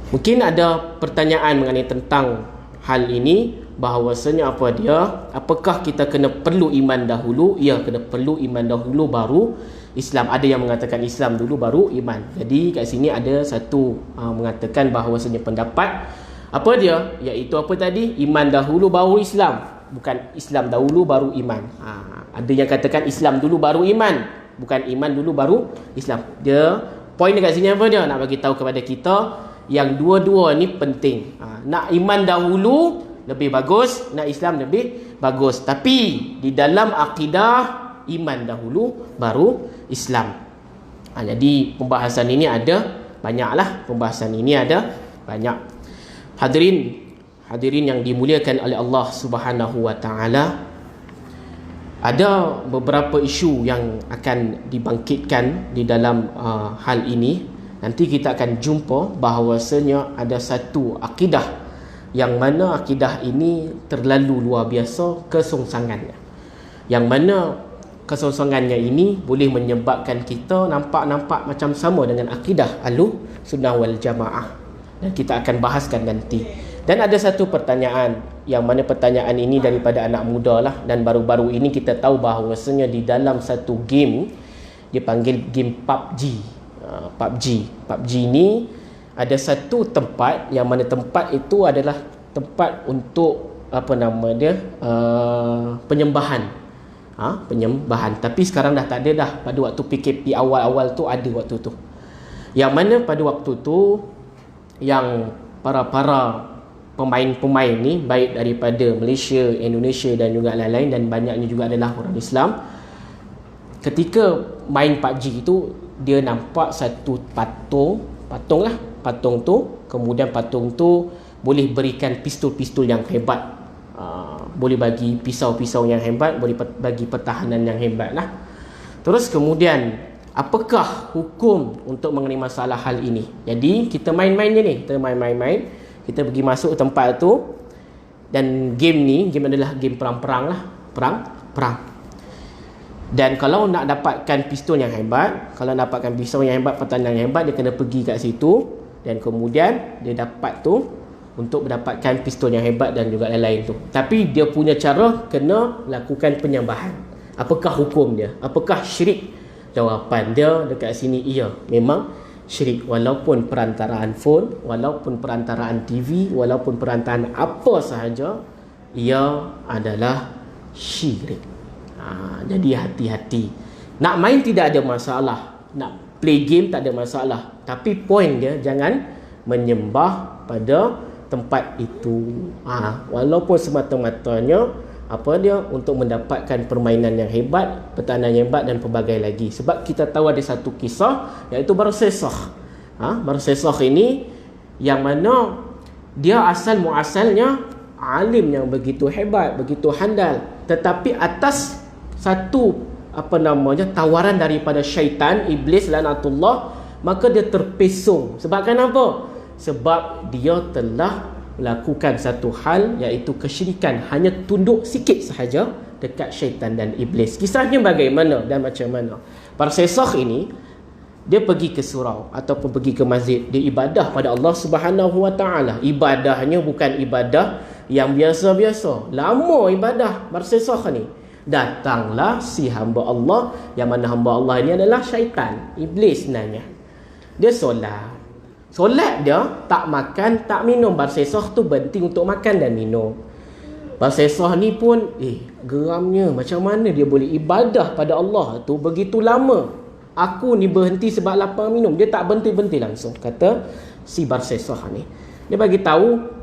Mungkin ada pertanyaan mengenai tentang hal ini, bahawasanya apa dia? Apakah kita kena perlu iman dahulu? Ya, kena perlu iman dahulu baru Islam. Ada yang mengatakan Islam dulu baru iman. Jadi kat sini ada satu mengatakan bahawasanya pendapat apa dia? Iaitu apa tadi? Iman dahulu baru Islam, bukan Islam dahulu baru iman. Ada yang katakan Islam dulu baru iman, bukan iman dulu baru Islam. Dia poin dekat sini apa dia? Nak bagi tahu kepada kita yang dua-dua ni penting. Nak iman dahulu lebih bagus, nak Islam lebih bagus. Tapi di dalam akidah, iman dahulu baru Islam. Jadi pembahasan ini ada banyaklah. Pembahasan ini ada banyak. Hadirin yang dimuliakan oleh Allah Subhanahu wa taala, ada beberapa isu yang akan dibangkitkan di dalam hal ini. Nanti kita akan jumpa bahawasanya ada satu akidah yang mana akidah ini terlalu luar biasa kesongsangannya. Yang mana kesongsangannya ini boleh menyebabkan kita nampak macam sama dengan akidah Ahlussunnah wal Jamaah. Dan kita akan bahaskan nanti. Dan ada satu pertanyaan, yang mana pertanyaan ini daripada anak muda lah. Dan baru-baru ini kita tahu bahawasanya di dalam satu game, dia panggil game PUBG. PUBG ni ada satu tempat, yang mana tempat itu adalah tempat untuk penyembahan. Penyembahan. Tapi sekarang dah tak ada dah. Pada waktu PKP awal-awal tu ada waktu tu. Yang mana pada waktu tu yang para pemain-pemain ni, baik daripada Malaysia, Indonesia dan juga lain-lain, dan banyaknya juga adalah orang Islam, ketika main PUBG itu dia nampak satu patung tu, kemudian patung tu boleh berikan pistol-pistol yang hebat, boleh bagi pisau-pisau yang hebat, boleh bagi pertahanan yang hebat lah. Terus kemudian apakah hukum untuk mengenai masalah hal ini? Jadi kita main-main je ni, kita main-main, kita pergi masuk tempat tu, dan game adalah game perang-perang lah, perang. Dan kalau nak dapatkan pistol yang hebat, kalau dapatkan pisau yang hebat, pertahanan yang hebat, dia kena pergi kat situ, dan kemudian dia dapat tu untuk mendapatkan pistol yang hebat dan juga lain-lain tu. Tapi dia punya cara kena lakukan penyembahan. Apakah hukum dia? Apakah syirik? Jawapan dia dekat sini, iya, memang syirik. Walaupun perantaraan phone, walaupun perantaraan TV, walaupun perantaraan apa sahaja, ia adalah syirik. Jadi hati-hati. Nak main tidak ada masalah, nak play game tak ada masalah, tapi poin dia jangan menyembah pada tempat itu. Walaupun semata-matanya untuk mendapatkan permainan yang hebat, pertahanan yang hebat dan pelbagai lagi. Sebab kita tahu ada satu kisah, iaitu Barsesakh. Barsesakh ini yang mana dia asal muasalnya alim yang begitu hebat, begitu handal, tetapi atas satu tawaran daripada syaitan, iblis laknatullah, maka dia terpesong. Sebabkan apa? Sebab dia telah melakukan satu hal, iaitu kesyirikan, hanya tunduk sikit sahaja dekat syaitan dan iblis. Kisahnya bagaimana dan macam mana? Barsesakh ini dia pergi ke surau ataupun pergi ke masjid, dia ibadah pada Allah Subhanahu Wa Taala. Ibadahnya bukan ibadah yang biasa-biasa, lama ibadah Barsesakh ni. Datanglah si hamba Allah, yang mana hamba Allah ini adalah syaitan, iblis sebenarnya. Dia solat dia tak makan tak minum. Barsesakh tu berhenti untuk makan dan minum. Barsesakh ni pun geramnya, macam mana dia boleh ibadah pada Allah tu begitu lama. Aku ni berhenti sebab lapar minum. Dia tak berhenti-berhenti langsung, kata si Barsesakh ni. Dia bagi tahu,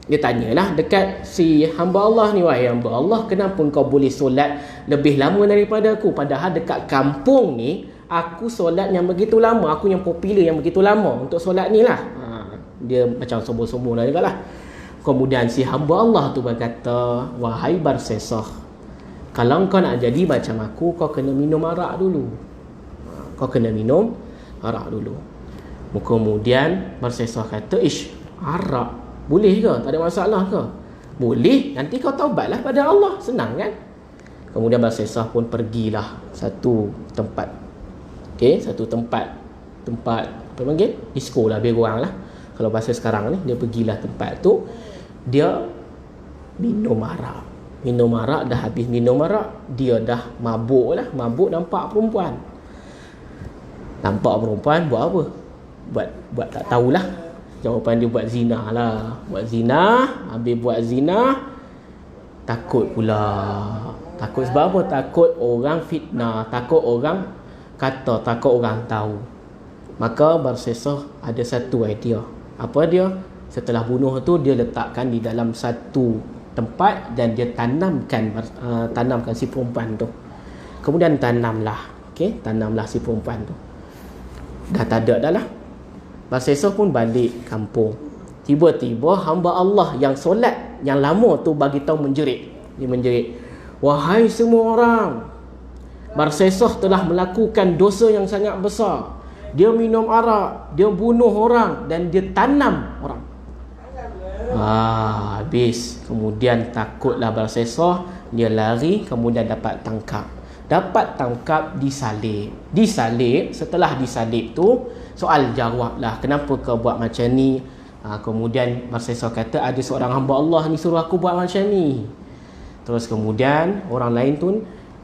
dia tanyalah dekat si hamba Allah ni, wahai hamba Allah, kenapa kau boleh solat lebih lama daripada aku? Padahal dekat kampung ni aku solat yang begitu lama, aku yang popular yang begitu lama untuk solat ni lah. Dia macam sombong-sombong lah juga lah. Kemudian si hamba Allah tu berkata, wahai Barsesakh, kalau kau nak jadi macam aku, kau kena minum arak dulu. Kau kena minum arak dulu. Kemudian Barsesakh kata, arak boleh ke? Tak ada masalah ke? Boleh, nanti kau taubatlah pada Allah. Senang kan? Kemudian Barsesakh pun pergilah satu tempat. Satu tempat apa panggil? Disco lah, lebih kurang lah. Kalau bahasa sekarang ni, dia pergilah tempat tu. Dia minum arak. Dah habis minum arak, dia dah mabuk lah. Mabuk nampak perempuan. Buat apa? Buat tak tahulah. Jawapan dia buat zina lah. Buat zina. Habis buat zina, takut pula. Takut sebab apa? Takut orang fitnah, takut orang kata, takut orang tahu. Maka Barsesakh ada satu idea. Apa dia? Setelah bunuh tu, dia letakkan di dalam satu tempat dan dia tanamkan si perempuan tu. Kemudian tanamlah si perempuan tu. Dah tak ada dah lah. Barsesakh pun balik kampung. Tiba-tiba hamba Allah yang solat yang lama tu bagi tahu menjerit. Dia menjerit, wahai semua orang, Barsesakh telah melakukan dosa yang sangat besar. Dia minum arak, dia bunuh orang dan dia tanam orang. Habis. Kemudian takutlah Barsesakh, dia lari, kemudian dapat tangkap, disalib. Setelah disalib tu, soal jawab lah, kenapa kau buat macam ni? Kemudian Barsesakh kata, ada seorang hamba Allah ni suruh aku buat macam ni. Terus kemudian orang lain tu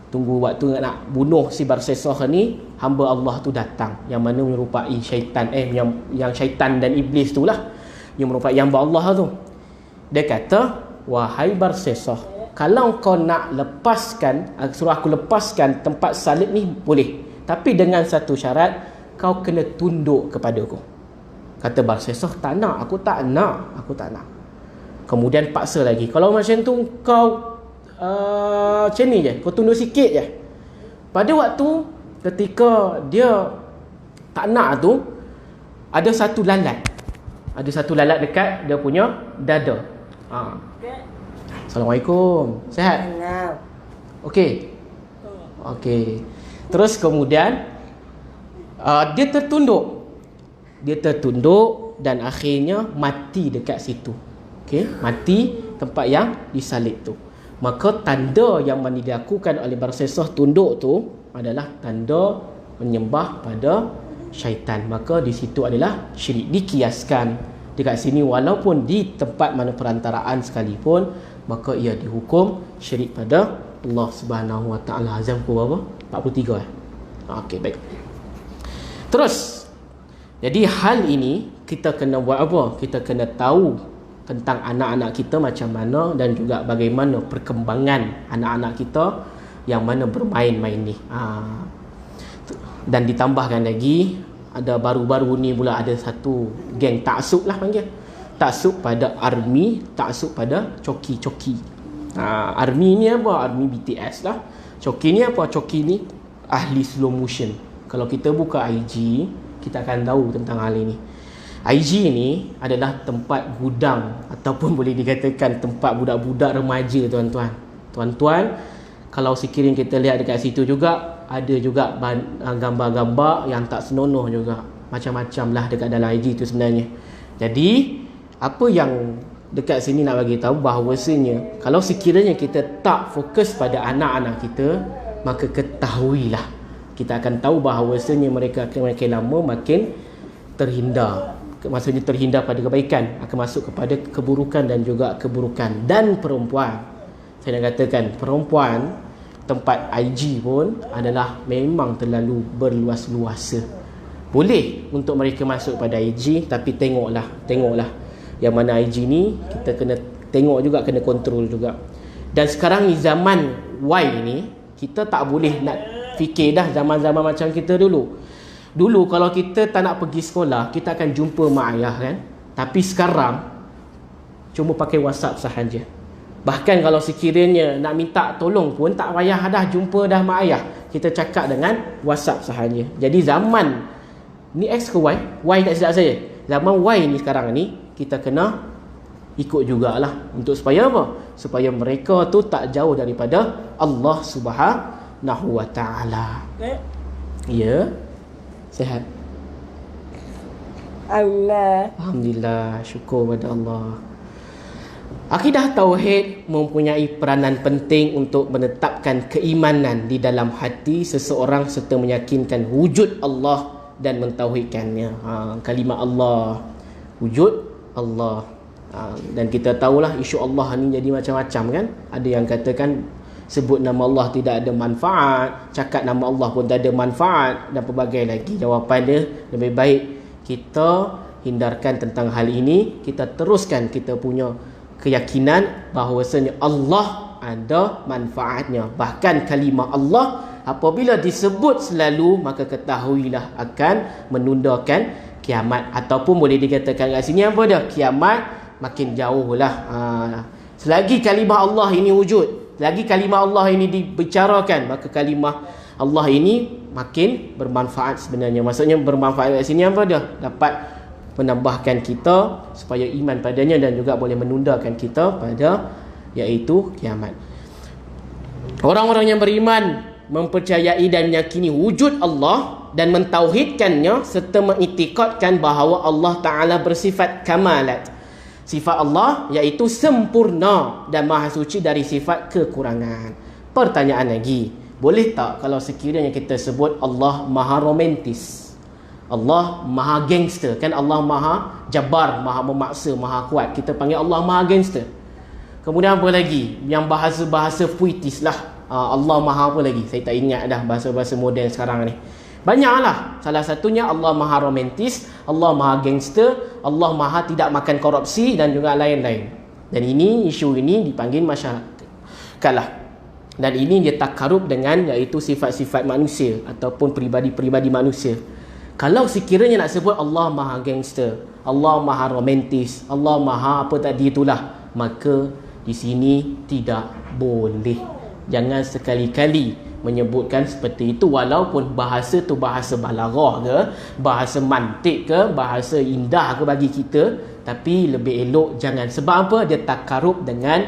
tunggu waktu nak bunuh si Barsesakh ni, hamba Allah tu datang, yang mana menyerupai syaitan, yang syaitan dan iblis tu lah, yang merupai hamba Allah tu. Dia kata, wahai Barsesakh, kalau kau nak lepaskan, suruh aku lepaskan tempat salib ni, boleh. Tapi dengan satu syarat, kau kena tunduk kepada aku. Kata Barsesakh, tak nak. Kemudian paksa lagi. Kalau macam tu, kau macam ni je, kau tunduk sikit je. Pada waktu ketika dia tak nak tu, ada satu lalat dekat dia punya dada. Assalamualaikum. Sihat? Okey. Terus kemudian dia tertunduk dan akhirnya mati dekat situ. Mati tempat yang disalib tu. Maka tanda yang dilakukan oleh Barsesakh tunduk tu adalah tanda menyembah pada syaitan. Maka di situ adalah syirik. Dikiaskan dekat sini, walaupun di tempat mana perantaraan sekalipun, maka ia dihukum syirik pada Allah Subhanahu Wa Taala. Azam ke berapa? 43 Okey, baik. Terus, jadi hal ini kita kena buat apa? Kita kena tahu tentang anak-anak kita macam mana, dan juga bagaimana perkembangan anak-anak kita yang mana bermain-main ni. Dan ditambahkan lagi, ada baru-baru ni pula ada satu geng taksub lah panggil. Taksub pada army, taksub pada coki-coki. Army ni apa? Army BTS lah. Coki ni apa? Coki ni ahli slow motion. Kalau kita buka IG, kita akan tahu tentang hal ini. IG ni adalah tempat gudang ataupun boleh dikatakan tempat budak-budak remaja, tuan-tuan. Tuan-tuan, kalau sekiranya kita lihat dekat situ juga, ada juga gambar-gambar yang tak senonoh juga. Macam-macam lah dekat dalam IG tu sebenarnya. Jadi, apa yang dekat sini nak bagi tahu bahawasanya kalau sekiranya kita tak fokus pada anak-anak kita, maka ketahuilah kita akan tahu bahawasanya mereka akan makin lama makin terhindar. Maksudnya terhindar pada kebaikan, akan masuk kepada keburukan dan juga keburukan. Dan perempuan, saya nak katakan perempuan tempat IG pun adalah memang terlalu berluas-luasa. Boleh untuk mereka masuk pada IG, tapi tengoklah yang mana IG ni kita kena tengok juga, kena kontrol juga. Dan sekarang ni zaman Y ni, kita tak boleh nak fikir dah zaman-zaman macam kita dulu. Dulu kalau kita tak nak pergi sekolah, kita akan jumpa mak ayah kan. Tapi sekarang cuma pakai WhatsApp sahaja. Bahkan kalau sekiranya nak minta tolong pun tak payah dah jumpa dah mak ayah. Kita cakap dengan WhatsApp sahaja. Jadi zaman ni X ke Y? Y tak silap saya. Zaman Y ni sekarang ni, kita kena ikut jugalah. Untuk supaya apa? Supaya mereka tu tak jauh daripada Allah Subhanahu Wa Ta'ala. Ya. Sihat? Alhamdulillah. Syukur pada Allah. Akidah Tauhid mempunyai peranan penting untuk menetapkan keimanan di dalam hati seseorang serta meyakinkan wujud Allah dan mentauhidkannya. Kalimah Allah, wujud Allah. Dan kita tahulah isu Allah ni jadi macam-macam kan. Ada yang katakan sebut nama Allah tidak ada manfaat, cakap nama Allah pun tak ada manfaat, dan pelbagai lagi. Jawapan dia, lebih baik kita hindarkan tentang hal ini. Kita teruskan kita punya keyakinan bahawasanya Allah ada manfaatnya. Bahkan kalimah Allah apabila disebut selalu, maka ketahuilah akan menundakan kiamat. Ataupun boleh dikatakan kat sini apa dia? Kiamat makin jauh lah. Selagi kalimah Allah ini wujud, selagi kalimah Allah ini dibicarakan, maka kalimah Allah ini makin bermanfaat sebenarnya. Maksudnya bermanfaat kat sini apa dia? Dapat menambahkan kita supaya iman padanya dan juga boleh menundakan kita pada iaitu kiamat. Orang-orang yang beriman mempercayai dan meyakini wujud Allah dan mentauhidkannya serta mengiktikadkan bahawa Allah Ta'ala bersifat kamalat. Sifat Allah iaitu sempurna dan maha suci dari sifat kekurangan. Pertanyaan lagi, boleh tak kalau sekiranya kita sebut Allah maha romantis, Allah maha gangster, kan Allah maha jabar, maha memaksa, maha kuat, kita panggil Allah maha gangster. Kemudian apa lagi? Yang bahasa-bahasa puitis lah. Allah maha apa lagi? Saya tak ingat dah bahasa-bahasa moden sekarang ni. Banyaklah. Salah satunya Allah maha romantis, Allah maha gangster, Allah maha tidak makan korupsi dan juga lain-lain. Dan ini, isu ini dipanggil masyarakat lah. Dan ini dia takarub dengan iaitu sifat-sifat manusia ataupun peribadi-peribadi manusia. Kalau sekiranya nak sebut Allah maha gangster, Allah maha romantis, Allah maha apa tadi itulah, maka di sini tidak boleh. Jangan sekali-kali menyebutkan seperti itu, walaupun bahasa tu bahasa balaghah ke, bahasa mantik ke, bahasa indah ke bagi kita, tapi lebih elok jangan. Sebab apa? Dia takarub dengan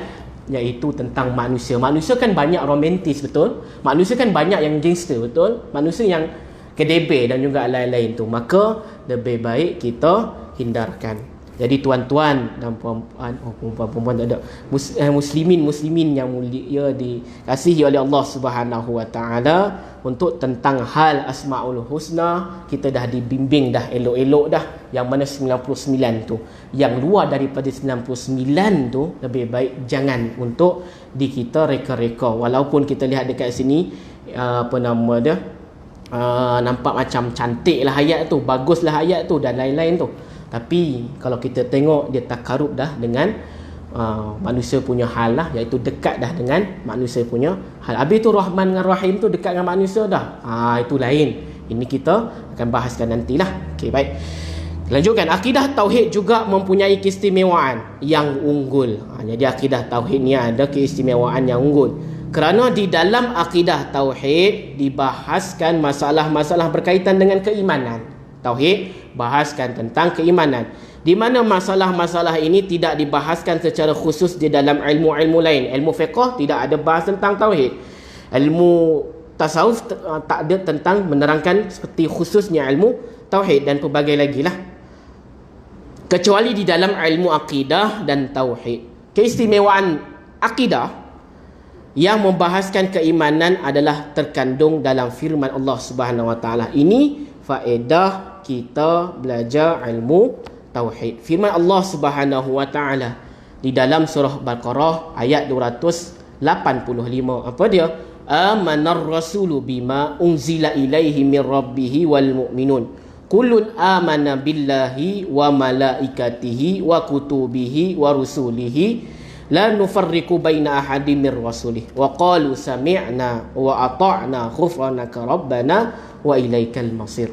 iaitu tentang manusia. Manusia kan banyak romantis, betul? Manusia kan banyak yang gangster, betul? Manusia yang kedebe dan juga lain-lain tu. Maka lebih baik kita hindarkan. Jadi tuan-tuan dan puan-puan, perempuan tak ada, muslimin yang mulia dikasihi oleh Allah Subhanahu Wa Ta'ala, untuk tentang hal Asmaul Husna kita dah dibimbing dah elok-elok dah. Yang mana 99 tu, yang luar daripada 99 tu lebih baik jangan untuk di kita reka-reka. Walaupun kita lihat dekat sini apa nama dia, nampak macam cantik lah ayat tu, baguslah ayat tu dan lain-lain tu, tapi kalau kita tengok dia takarub dah dengan manusia punya hal lah, iaitu dekat dah dengan manusia punya hal. Habis tu Rahman dengan Rahim tu dekat dengan manusia dah, itu lain. Ini kita akan bahaskan nantilah. Okey, baik, lanjutkan. Akidah Tauhid juga mempunyai keistimewaan yang unggul. Jadi akidah Tauhid ni ada keistimewaan yang unggul kerana di dalam akidah Tauhid dibahaskan masalah-masalah berkaitan dengan keimanan. tauhid, bahaskan tentang keimanan. Di mana masalah-masalah ini tidak dibahaskan secara khusus di dalam ilmu-ilmu lain. Ilmu fiqh tidak ada bahas tentang tauhid. Ilmu tasawuf tak ada tentang menerangkan seperti khususnya ilmu tauhid dan pelbagai lagi lah. Kecuali di dalam ilmu akidah dan tauhid. Keistimewaan akidah yang membahaskan keimanan adalah terkandung dalam firman Allah Subhanahu Wa Taala. Ini faedah kita belajar ilmu tauhid. Firman Allah Subhanahu Wa Taala di dalam surah Baqarah ayat 285. Apa dia? Amanar rasulu bima unzila ilaihi min rabbih wal mu'minun. Kullun amana billahi wa malaikatihi wa kutubihi wa rusulihi la nufarriqu baina ahadin min rasulih wa qalu sami'na wa ata'na ghufranaka rabbana wa ilaikal masir.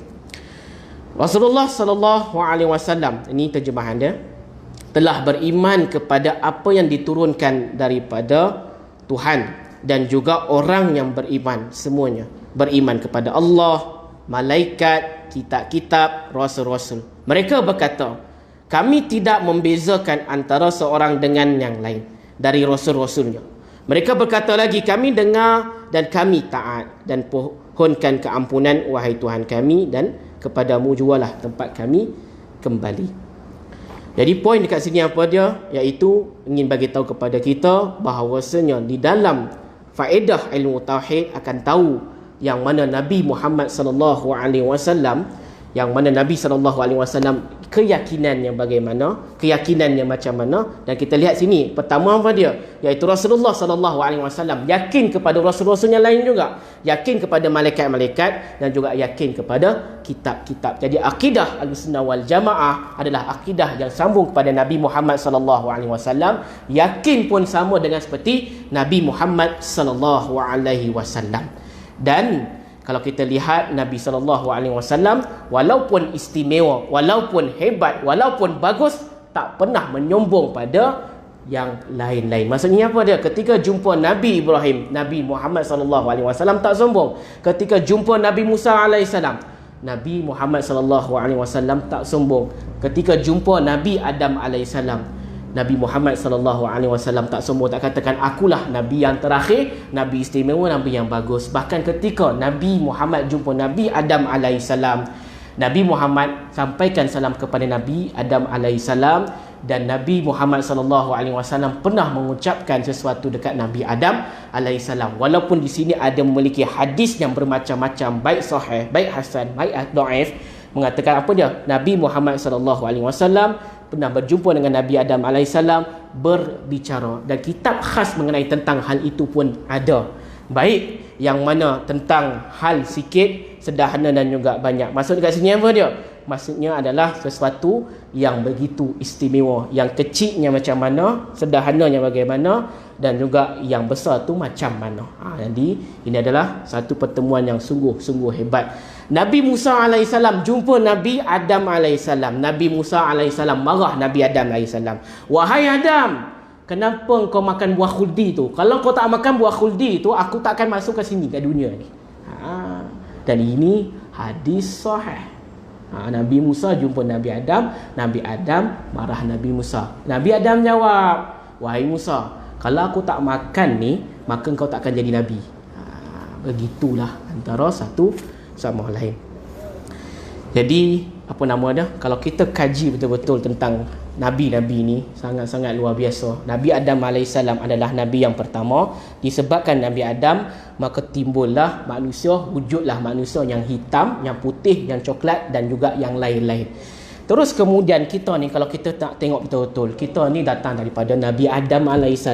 Rasulullah sallallahu alaihi wasallam, ini terjemahan dia, telah beriman kepada apa yang diturunkan daripada Tuhan dan juga orang yang beriman semuanya. Beriman kepada Allah, malaikat, kitab-kitab, rasul-rasul. Mereka berkata, kami tidak membezakan antara seorang dengan yang lain dari rasul-rasulnya. Mereka berkata lagi, kami dengar dan kami taat dan pohonkan keampunan wahai Tuhan kami, dan kepadamu jualah tempat kami kembali. Jadi poin dekat sini apa dia? Iaitu ingin bagi tahu kepada kita bahawasanya di dalam faedah ilmu tauhid akan tahu yang mana Nabi Muhammad sallallahu alaihi wasallam, yang mana Nabi SAW keyakinannya bagaimana, keyakinannya macam mana. Dan kita lihat sini, pertama apa dia? Iaitu Rasulullah SAW yakin kepada Rasul-Rasul yang lain juga, yakin kepada malaikat-malaikat dan juga yakin kepada kitab-kitab. Jadi akidah Ahlussunnah wal Jamaah adalah akidah yang sambung kepada Nabi Muhammad SAW. Yakin pun sama dengan seperti Nabi Muhammad SAW. Dan kalau kita lihat Nabi SAW, walaupun istimewa, walaupun hebat, walaupun bagus, tak pernah menyombong pada yang lain-lain. Maksudnya apa dia? Ketika jumpa Nabi Ibrahim, Nabi Muhammad SAW tak sombong. Ketika jumpa Nabi Musa AS, Nabi Muhammad SAW tak sombong. Ketika jumpa Nabi Adam AS, Nabi Muhammad SAW tak sombong, tak katakan akulah Nabi yang terakhir, Nabi istimewa, Nabi yang bagus. Bahkan ketika Nabi Muhammad jumpa Nabi Adam AS, Nabi Muhammad sampaikan salam kepada Nabi Adam AS, dan Nabi Muhammad SAW pernah mengucapkan sesuatu dekat Nabi Adam AS. Walaupun di sini ada memiliki hadis yang bermacam-macam, baik sahih, baik hasan, baik dhaif, mengatakan apa dia? Nabi Muhammad SAW pernah berjumpa dengan Nabi Adam AS, berbicara, dan kitab khas mengenai tentang hal itu pun ada. Baik yang mana tentang hal sikit, sederhana dan juga banyak. Maksud dekat sini apa dia? Maksudnya adalah sesuatu yang begitu istimewa, yang kecilnya macam mana, sederhananya bagaimana, dan juga yang besar tu macam mana. Jadi ini adalah satu pertemuan yang sungguh-sungguh hebat. Nabi Musa AS jumpa Nabi Adam AS. Nabi Musa AS marah Nabi Adam AS. Wahai Adam, kenapa kau makan buah khuldi tu? Kalau kau tak makan buah khuldi tu, aku tak akan masuk ke sini, ke dunia ni. Dan ini hadis sahih. Nabi Musa jumpa Nabi Adam, Nabi Adam marah Nabi Musa. Nabi Adam jawab, wahai Musa, kalau aku tak makan ni, maka kau tak akan jadi Nabi. Begitulah antara satu sama lain. Jadi apa nama dia, kalau kita kaji betul-betul tentang Nabi-Nabi ni, sangat-sangat luar biasa. Nabi Adam AS adalah Nabi yang pertama. Disebabkan Nabi Adam, maka timbullah manusia, wujudlah manusia yang hitam, yang putih, yang coklat dan juga yang lain-lain. Terus kemudian kita ni, kalau kita tak tengok betul-betul, kita ni datang daripada Nabi Adam AS.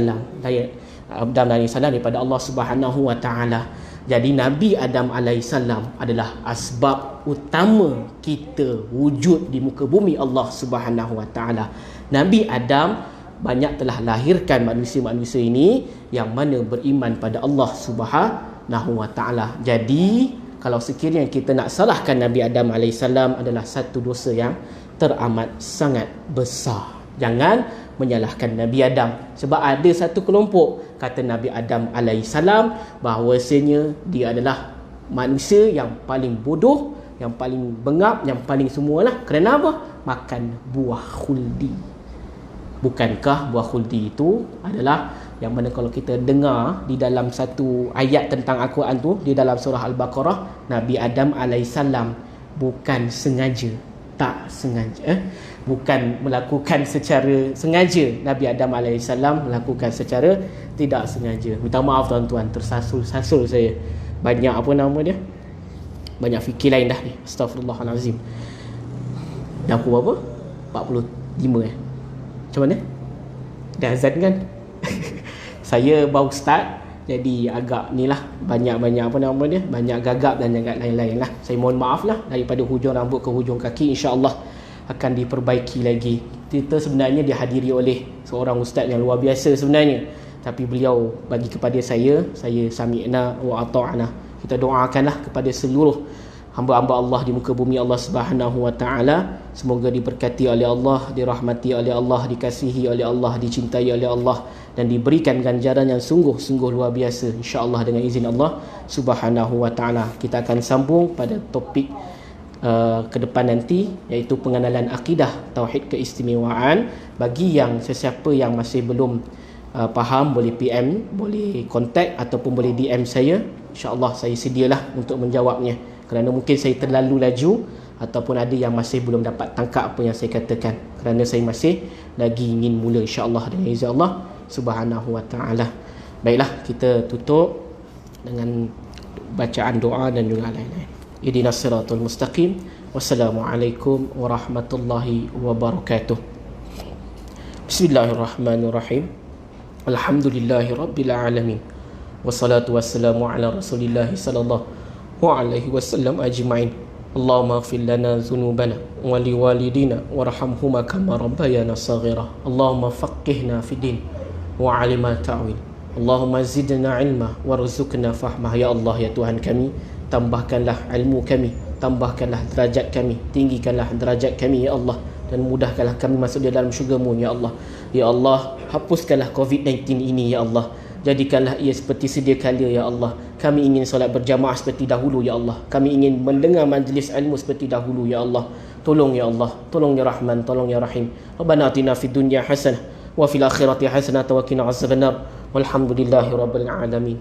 Adam AS daripada Allah Subhanahu Wa Taala. Jadi Nabi Adam AS adalah asbab utama kita wujud di muka bumi Allah Subhanahu Wa Taala. Nabi Adam banyak telah lahirkan manusia-manusia ini yang mana beriman pada Allah Subhanahu Wa Taala. Jadi kalau sekiranya kita nak salahkan Nabi Adam AS adalah satu dosa yang teramat sangat besar. Jangan menyalahkan Nabi Adam, sebab ada satu kelompok kata Nabi Adam AS bahawasanya dia adalah manusia yang paling bodoh yang paling bengap, yang paling semualah. Kerana apa? Makan buah khuldi. Bukankah buah khuldi itu adalah yang mana kalau kita dengar di dalam satu ayat tentang Al-Quran tu, di dalam surah Al-Baqarah, Nabi Adam alaihissalam bukan sengaja, tak sengaja, bukan melakukan secara sengaja. Nabi Adam alaihissalam melakukan secara tidak sengaja. Minta maaf tuan-tuan, tersasul-sasul saya. Banyak apa nama dia? Banyak fikir lain dah ni. Astaghfirullahalazim. Dah pukul berapa? 45 Macam mana? Dah azan kan? Saya baru start, jadi agak ni lah, banyak apa nama dia, banyak gagap dan agak lain-lain lah. Saya mohon maaf lah. Daripada hujung rambut ke hujung kaki, insya-Allah akan diperbaiki lagi. Kita sebenarnya dihadiri oleh seorang ustaz yang luar biasa sebenarnya, tapi beliau bagi kepada saya sami'na wa ata'na. Kita doakanlah kepada seluruh hamba-hamba Allah di muka bumi Allah Subhanahu wa taala, semoga diberkati oleh Allah, dirahmati oleh Allah, dikasihi oleh Allah, dicintai oleh Allah, dan diberikan ganjaran yang sungguh-sungguh luar biasa insya-Allah dengan izin Allah Subhanahu wa taala. Kita akan sambung pada topik ke depan nanti, iaitu pengenalan akidah tauhid keistimewaan. Bagi yang sesiapa yang masih belum faham, boleh PM, boleh contact ataupun boleh DM saya. InsyaAllah saya sedialah untuk menjawabnya, kerana mungkin saya terlalu laju ataupun ada yang masih belum dapat tangkap apa yang saya katakan, kerana saya masih lagi ingin mula insyaAllah dengan izin Allah Subhanahu wa ta'ala. Baiklah, kita tutup dengan bacaan doa dan juga lain-lain. Ihdinas siratal mustaqim. Wassalamualaikum warahmatullahi wabarakatuh. Bismillahirrahmanirrahim. Alhamdulillahi rabbil alamin. Wassalatu wassalamu ala rasulillah sallallahu alaihi wasallam ajma'in. Allahumma ighfir lana dhunubana wa liwalidina warhamhuma kama rabbayana saghira. Allahumma faqihna fid din wa 'allimna ta'wil. Allahumma zidna ilma warzuqna fahmah. Ya Allah, ya Tuhan kami, tambahkanlah ilmu kami, tambahkanlah derajat kami, tinggikanlah derajat kami ya Allah, dan mudahkanlah kami masuk di dalam syurga-Mu ya Allah. Ya Allah, hapuskanlah COVID-19 ini ya Allah, jadikanlah ia seperti sedia kala ya Allah. Kami ingin solat berjamaah seperti dahulu ya Allah. Kami ingin mendengar majlis ilmu seperti dahulu ya Allah. Tolong ya Allah, tolong ya Rahman, tolong ya Rahim. Rabbana atina fid dunya hasanah wa fil akhirati hasanah wa qina azabannar. Walhamdulillahi rabbil alamin.